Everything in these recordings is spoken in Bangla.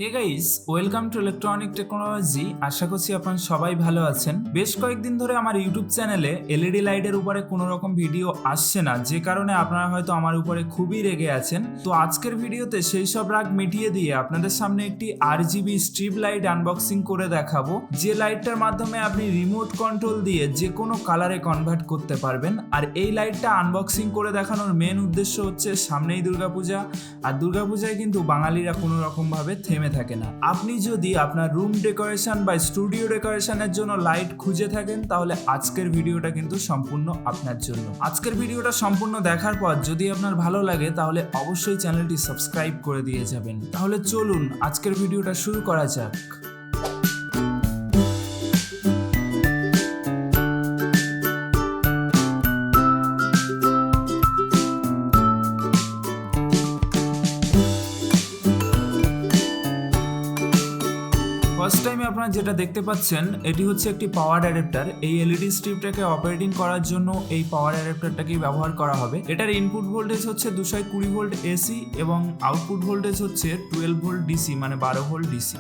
Hey guys, welcome to electronic technology. আশা করছি আপনারা সবাই ভালো আছেন। বেশ কয়েকদিন ধরে আমার ইউটিউব চ্যানেলে এলইডি লাইটের উপরে কোনো রকম ভিডিও আসছে না, যে কারণে আপনারা হয়তো আমার উপরে খুবই রেগে আছেন। তো আজকের ভিডিওতে সেই সব রাগ মিটিয়ে দিয়ে আপনাদের সামনে একটি RGB স্ট্রিপ লাইট আনবক্সিং করে দেখাবো, যে লাইটটার মাধ্যমে আপনি রিমোট কন্ট্রোল দিয়ে যে কোনো কালারে কনভার্ট করতে পারবেন। আর এই লাইটটা আনবক্সিং করে দেখানোর মেন উদ্দেশ্য হচ্ছে সামনেই দুর্গাপূজা, আর দুর্গাপূজায় কিন্তু বাঙালিরা কোনো রকম ভাবে থেমে থাকে না। আপনি যদি আপনার রুম ডেকোরেশন বা স্টুডিও ডেকোরেশনের জন্য লাইট খুঁজে থাকেন, তাহলে আজকের ভিডিওটা কিন্তু সম্পূর্ণ আপনার জন্য। আজকের ভিডিওটা সম্পূর্ণ দেখার পর যদি আপনার ভালো লাগে, তাহলে অবশ্যই চ্যানেলটি সাবস্ক্রাইব করে দিয়ে যাবেন। তাহলে চলুন আজকের ভিডিওটা শুরু করা যাক। ফার্স্ট টাইমে আপনারা যেটা দেখতে পাচ্ছেন, এটি হচ্ছে একটি পাওয়ার অ্যাডাপ্টার। এই এলইডি স্ট্রিপটাকে অপারেটিং করার জন্য এই পাওয়ার অ্যাডাপ্টারটাকেই ব্যবহার করা হবে। এটার ইনপুট ভোল্টেজ হচ্ছে 220 ভোল্ট এসি এবং আউটপুট ভোল্টেজ হচ্ছে 12 ভোল্ট ডিসি, মানে 12 ভোল্ট ডিসি।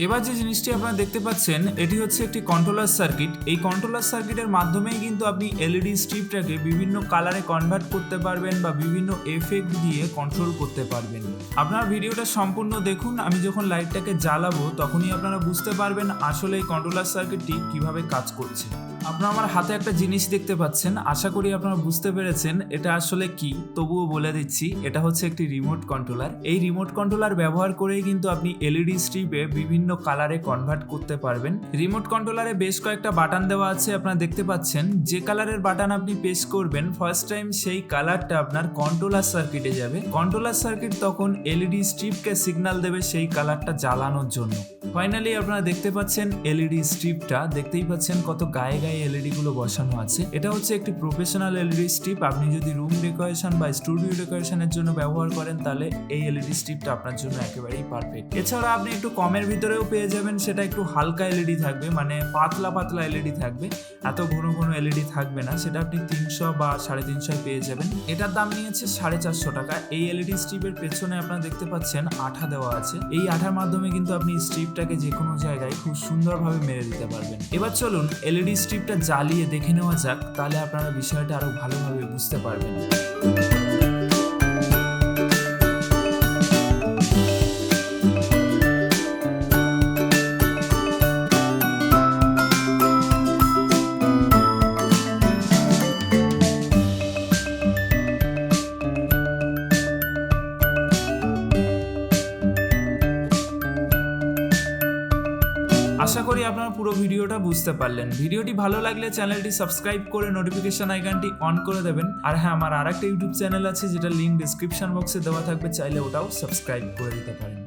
এবার যে জিনিসটি আপনারা দেখতে পাচ্ছেন, এটি হচ্ছে একটি কন্ট্রোলার সার্কিট। এই কন্ট্রোলার সার্কিটের মাধ্যমেই কিন্তু আপনি এলইডি স্ট্রিপটাকে বিভিন্ন কালারে কনভার্ট করতে পারবেন বা বিভিন্ন এফেক্ট দিয়ে কন্ট্রোল করতে পারবেন। আপনারা ভিডিওটা সম্পূর্ণ দেখুন। আমি যখন লাইটটাকে জ্বালাবো তখনই আপনারা বুঝতে পারবেন আসলে এই কন্ট্রোলার সার্কিটটি কিভাবে কাজ করছে। আপনারা আমার হাতে একটা জিনিস দেখতে পাচ্ছেন, আশা করি আপনারা বুঝতে পেরেছেন এটা আসলে কি। তবুও বলে দিচ্ছি, এটা হচ্ছে একটি রিমোট কন্ট্রোলার। এই রিমোট কন্ট্রোলার ব্যবহার করেই কিন্তু আপনি এলইডি স্ট্রিপে বিভিন্ন কালারে কনভার্ট করতে পারবেন। রিমোট কন্ট্রোলারে বেশ কয়েকটা বাটন দেওয়া আছে, আপনারা দেখতে পাচ্ছেন। যে কালারের বাটন আপনি প্রেস করবেন ফার্স্ট টাইম, সেই কালারটা আপনার কন্ট্রোলার সার্কিটে যাবে। কন্ট্রোলার সার্কিট তখন এলইডি স্ট্রিপকে সিগন্যাল দেবে সেই কালারটা জ্বালানোর জন্য। ফাইনালি আপনারা দেখতে পাচ্ছেন এলইডি স্ট্রিপটা, দেখতেই পাচ্ছেন কত গায়ে গায়ে এলইডি গুলো বসানো আছে। এটা হচ্ছে একটি প্রফেশনাল এলইডি স্ট্রিপ। আপনি যদি রুম ডেকোরেশন বা স্টুডিও ডেকোরেশনের জন্য ব্যবহার করেন, তাহলে এই এলইডি স্ট্রিপটা আপনার জন্য একেবারেই পারফেক্ট। এছাড়া আপনি একটু কমের ভিতরেও পেয়ে যাবেন, সেটা একটু হালকা এলইডি থাকবে, মানে পাতলা পাতলা এলইডি থাকবে, এত ঘন ঘন এলইডি থাকবে না। সেটা আপনি 300 বা 350 পেয়ে যাবেন। এটার দাম নিয়েছে 450 টাকা। এই এলইডি স্ট্রিপের পেছনে আপনারা দেখতে পাচ্ছেন আঠা দেওয়া আছে। এই আঠার মাধ্যমে কিন্তু আপনি স্ট্রিপটাকে যে কোনো জায়গায় খুব সুন্দরভাবে মেরে দিতে পারবেন। এবার চলুন এলইডি স্ট্রিপটা জ্বালিয়ে দেখে নেওয়া যাক, তাহলে আপনারা বিষয়টা আরো ভালোভাবে বুঝতে পারবেন। আশা করি আপনারা পুরো ভিডিওটা বুঝতে পারলেন। ভিডিওটি ভালো লাগলে চ্যানেলটি সাবস্ক্রাইব করে নোটিফিকেশন আইকনটি অন করে দেবেন। আর হ্যাঁ, আমার আরেকটা ইউটিউব চ্যানেল আছে, যেটা লিঙ্ক ডেসক্রিপশন বক্সে দেওয়া থাকবে, চাইলে ওটাও সাবস্ক্রাইব করে দিতে পারেন।